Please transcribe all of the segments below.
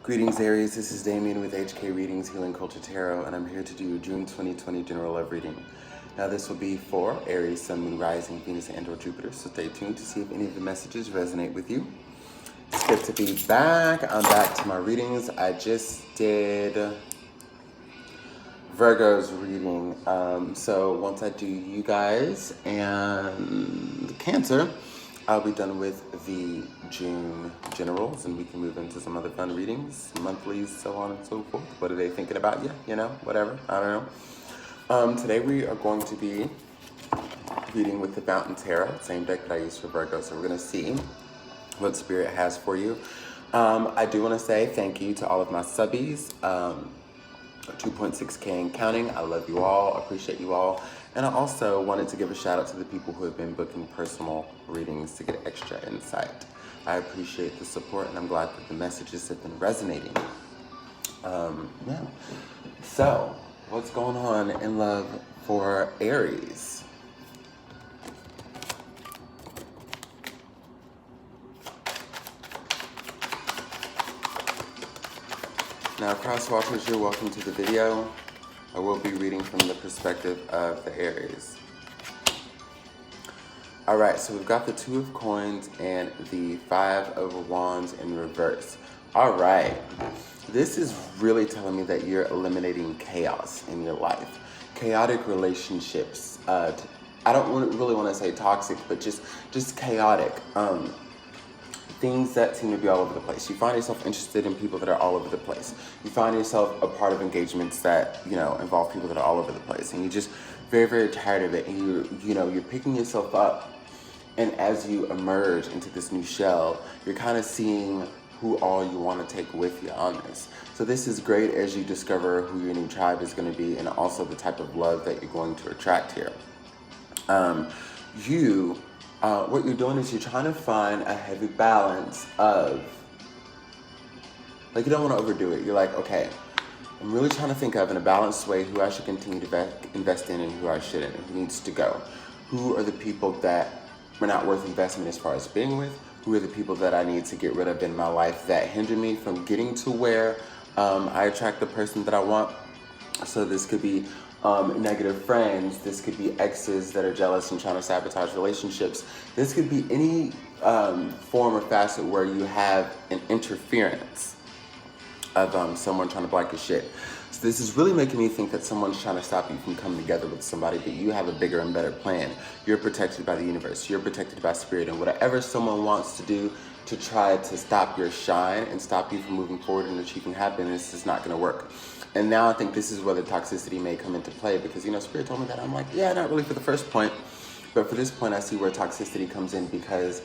Greetings, Aries. This is Damien with HK Readings, Healing Culture Tarot, and I'm here to do your June 2020 General Love Reading. Now, this will be for Aries, Sun, Moon, Rising, Venus, and or Jupiter, so stay tuned to see if any of the messages resonate with you. It's good to be back. I'm back to my readings. I just did Virgo's reading. So once I do you guys and Cancer, I'll be done with the June generals and we can move into some other fun readings, monthlies, so on and so forth. What are they thinking about you? You know, whatever. I don't know. Today we are going to be reading with the Fountain Tarot, same deck that I used for Virgo. So we're going to see what Spirit has for you. I do want to say thank you to all of my subbies. 2.6K and counting. I love you all, appreciate you all. And I also wanted to give a shout out to the people who have been booking personal readings to get extra insight. I appreciate the support and I'm glad that the messages have been resonating. Yeah. So, what's going on in love for Aries? Now, crosswalkers, you're welcome to the video. I will be reading from the perspective of the Aries. All right, so we've got the Two of Coins and the Five of Wands in reverse. All right, this is really telling me that you're eliminating chaos in your life. Chaotic relationships. I don't really want to say toxic, but just chaotic. Things that seem to be all over the place. You find yourself interested in people that are all over the place. You find yourself a part of engagements that, you know, involve people that are all over the place. And you're just very, very tired of it. And you're picking yourself up. And as you emerge into this new shell, you're kind of seeing who all you want to take with you on this. So this is great as you discover who your new tribe is going to be and also the type of love that you're going to attract here. What you're doing is you're trying to find a heavy balance of, like, you don't want to overdo it. You're like, okay, I'm really trying to think of in a balanced way who I should continue to invest in and who I shouldn't, and who needs to go. Who are the people that are not worth investment as far as being with? Who are the people that I need to get rid of in my life that hinder me from getting to where I attract the person that I want? So this could be negative friends. This could be exes that are jealous and trying to sabotage relationships. This could be any form or facet where you have an interference of someone trying to block your shit. So this is really making me think that someone's trying to stop you from coming together with somebody, but you have a bigger and better plan. You're protected by the universe. You're protected by spirit, and whatever someone wants to do to try to stop your shine and stop you from moving forward and achieving happiness is not going to work. And now I think this is where the toxicity may come into play because, Spirit told me that. I'm like, yeah, not really for the first point. But for this point, I see where toxicity comes in because,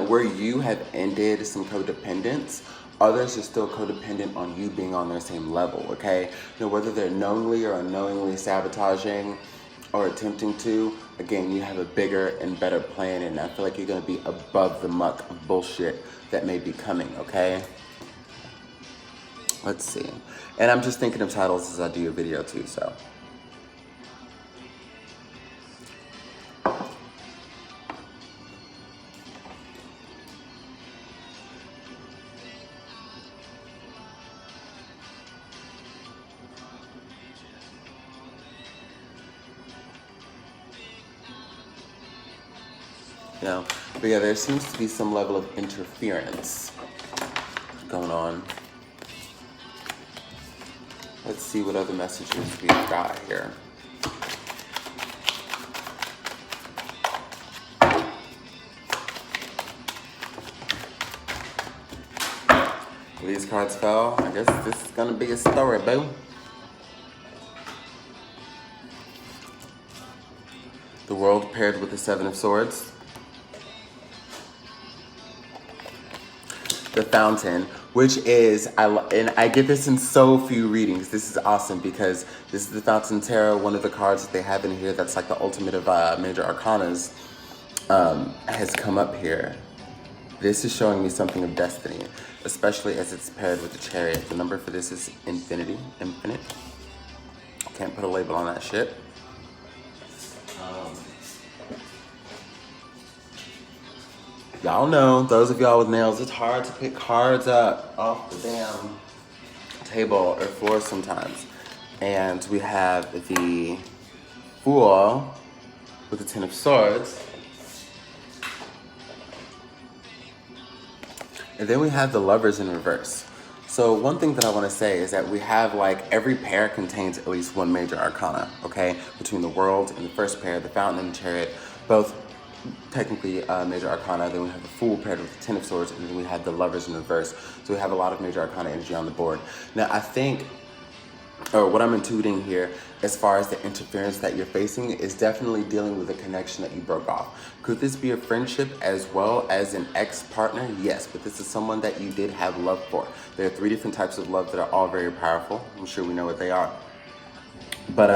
where you have ended some codependence, others are still codependent on you being on their same level, okay? Whether they're knowingly or unknowingly sabotaging or attempting to, again, you have a bigger and better plan, and I feel like you're going to be above the muck of bullshit that may be coming, okay? Let's see. And I'm just thinking of titles as I do your video too, so. But yeah, there seems to be some level of interference going on. Let's see what other messages we've got here. These cards fell. I guess this is gonna be a story, boo. The World paired with the Seven of Swords. The Fountain, which is, and I get this in so few readings. This is awesome because this is the Fountain Tarot, one of the cards that they have in here that's like the ultimate of major arcanas, has come up here. This is showing me something of destiny, especially as it's paired with the Chariot. The number for this is infinite. Can't put a label on that shit. Y'all know, those of y'all with nails, it's hard to pick cards up off the damn table or floor sometimes. And we have the Fool with the Ten of Swords. And then we have the Lovers in reverse. So one thing that I want to say is that we have, like, every pair contains at least one major arcana, okay? Between the World and the first pair, the Fountain and the Chariot, both technically major arcana. Then we have the Fool paired with the Ten of Swords, and then we have the Lovers in reverse. So we have a lot of major arcana energy on the board. Now, I think, or what I'm intuiting here, as far as the interference that you're facing, is definitely dealing with a connection that you broke off. Could this be a friendship as well as an ex-partner? Yes, but this is someone that you did have love for. There are 3 different types of love that are all very powerful. I'm sure we know what they are. But,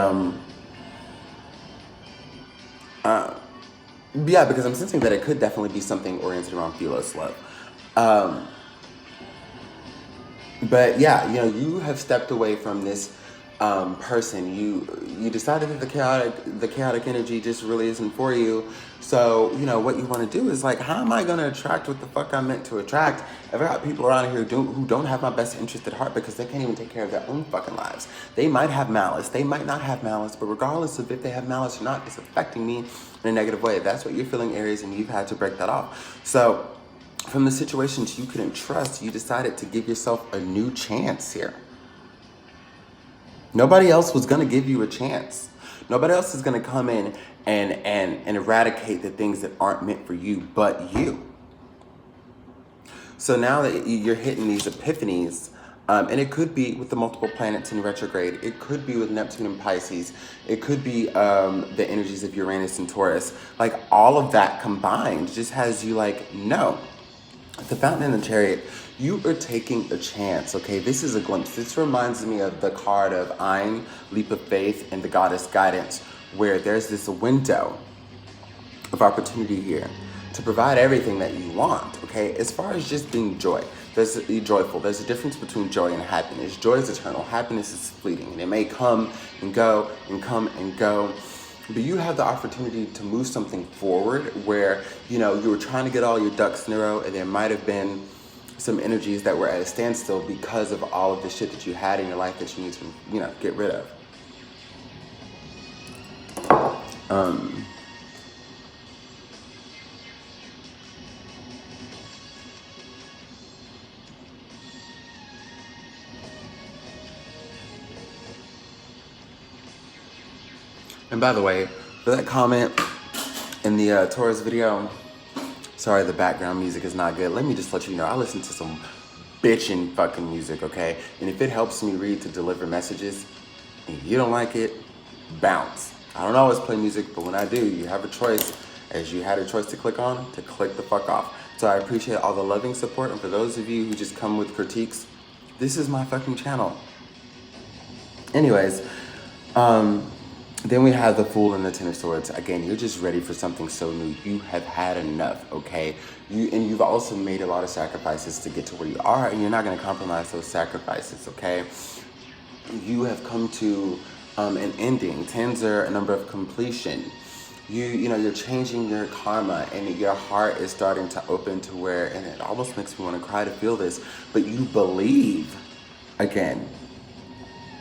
yeah, because I'm sensing that it could definitely be something oriented around Philos love. But yeah, you know, you have stepped away from this person. You decided that the chaotic energy just really isn't for you. So, you know, what you want to do is like, how am I going to attract what the fuck I'm meant to attract? I've got people around here who don't have my best interest at heart because they can't even take care of their own fucking lives. They might have malice. They might not have malice, but regardless of if they have malice or not, it's affecting me in a negative way. That's what you're feeling, Aries, and you've had to break that off. So from the situations you couldn't trust, you decided to give yourself a new chance here. Nobody else was going to give you a chance. Nobody else is going to come in and eradicate the things that aren't meant for you but you. So now that you're hitting these epiphanies, and it could be with the multiple planets in retrograde, it could be with Neptune and Pisces, it could be the energies of Uranus and Taurus, like all of that combined just has you like, no. The Fountain and the Chariot, you are taking a chance, okay? This is a glimpse. This reminds me of the card of Ein, Leap of Faith, and the Goddess Guidance, where there's this window of opportunity here to provide everything that you want, okay? As far as just being joyful, there's a difference between joy and happiness. Joy is eternal, happiness is fleeting, and it may come and go and come and go. But you have the opportunity to move something forward where, you know, you were trying to get all your ducks in a row, and there might have been some energies that were at a standstill because of all of the shit that you had in your life that you need to, you know, get rid of. And by the way, for that comment in the Taurus video, sorry the background music is not good. Let me just let you know, I listen to some bitchin' fucking music, okay? And if it helps me read to deliver messages, and you don't like it, bounce. I don't always play music, but when I do, you have a choice, as you had a choice to click on, to click the fuck off. So I appreciate all the loving support, and for those of you who just come with critiques, this is my fucking channel. Anyways, then we have the Fool and the Ten of Swords. Again, you're just ready for something so new. You have had enough, okay? You've also made a lot of sacrifices to get to where you are, and you're not going to compromise those sacrifices, okay? You have come to an ending. Tens are a number of completion. You know, you're changing your karma, and your heart is starting to open to where, and it almost makes me want to cry to feel this, but you believe again.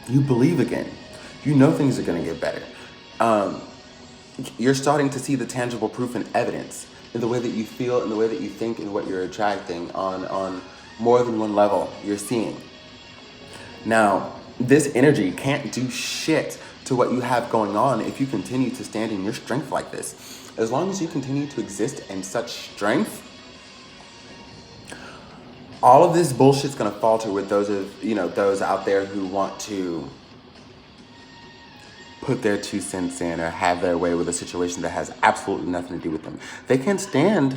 You believe again. You know things are going to get better. You're starting to see the tangible proof and evidence in the way that you feel, in the way that you think, and what you're attracting on more than one level you're seeing. Now, this energy can't do shit to what you have going on if you continue to stand in your strength like this. As long as you continue to exist in such strength, all of this bullshit's gonna falter with those out there who want to put their 2 cents in or have their way with a situation that has absolutely nothing to do with them. They can't stand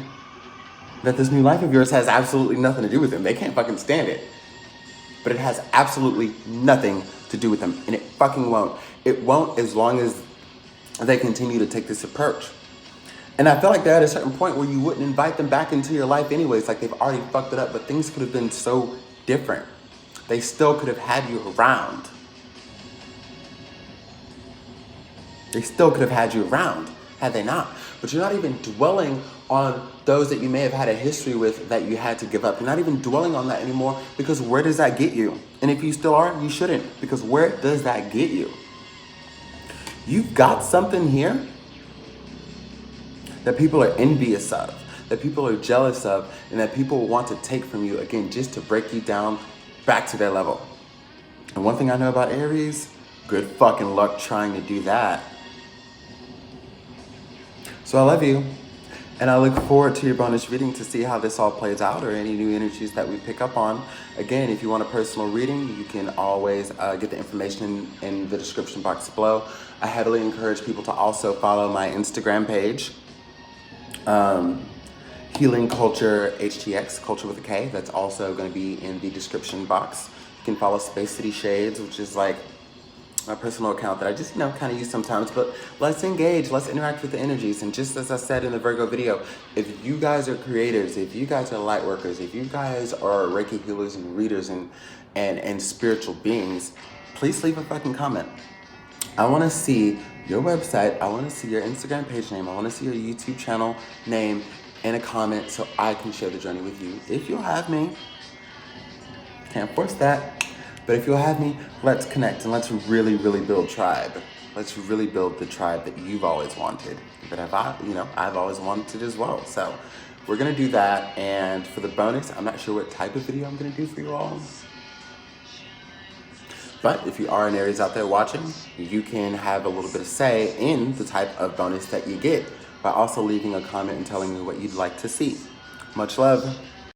that this new life of yours has absolutely nothing to do with them. They can't fucking stand it. But it has absolutely nothing to do with them, and it fucking won't. It won't as long as they continue to take this approach. And I feel like they're at a certain point where you wouldn't invite them back into your life anyways, like they've already fucked it up, but things could have been so different. They still could have had you around. They still could have had you around, had they not. But you're not even dwelling on those that you may have had a history with that you had to give up. You're not even dwelling on that anymore, because where does that get you? And if you still are, you shouldn't, because where does that get you? You've got something here that people are envious of, that people are jealous of, and that people want to take from you, again, just to break you down back to their level. And one thing I know about Aries, good fucking luck trying to do that. So I love you, and I look forward to your bonus reading to see how this all plays out, or any new energies that we pick up on. Again, if you want a personal reading, you can always get the information in the description box below. I heavily encourage people to also follow my Instagram page, Healing Culture HTX, Culture with a K. That's also going to be in the description box. You can follow Space City Shades, which is like my personal account that I just, kind of use sometimes. But let's engage, let's interact with the energies. And just as I said in the Virgo video, if you guys are creators, if you guys are light workers, if you guys are Reiki healers and readers and spiritual beings, please leave a fucking comment. I want to see your website, I want to see your Instagram page name, I want to see your YouTube channel name in a comment so I can share the journey with you. If you'll have me, can't force that, but if you'll have me, let's connect and let's really, really build tribe. Let's really build the tribe that you've always wanted, that I've always wanted as well. So we're going to do that. And for the bonus, I'm not sure what type of video I'm going to do for you all. But if you are an Aries out there watching, you can have a little bit of say in the type of bonus that you get by also leaving a comment and telling me what you'd like to see. Much love.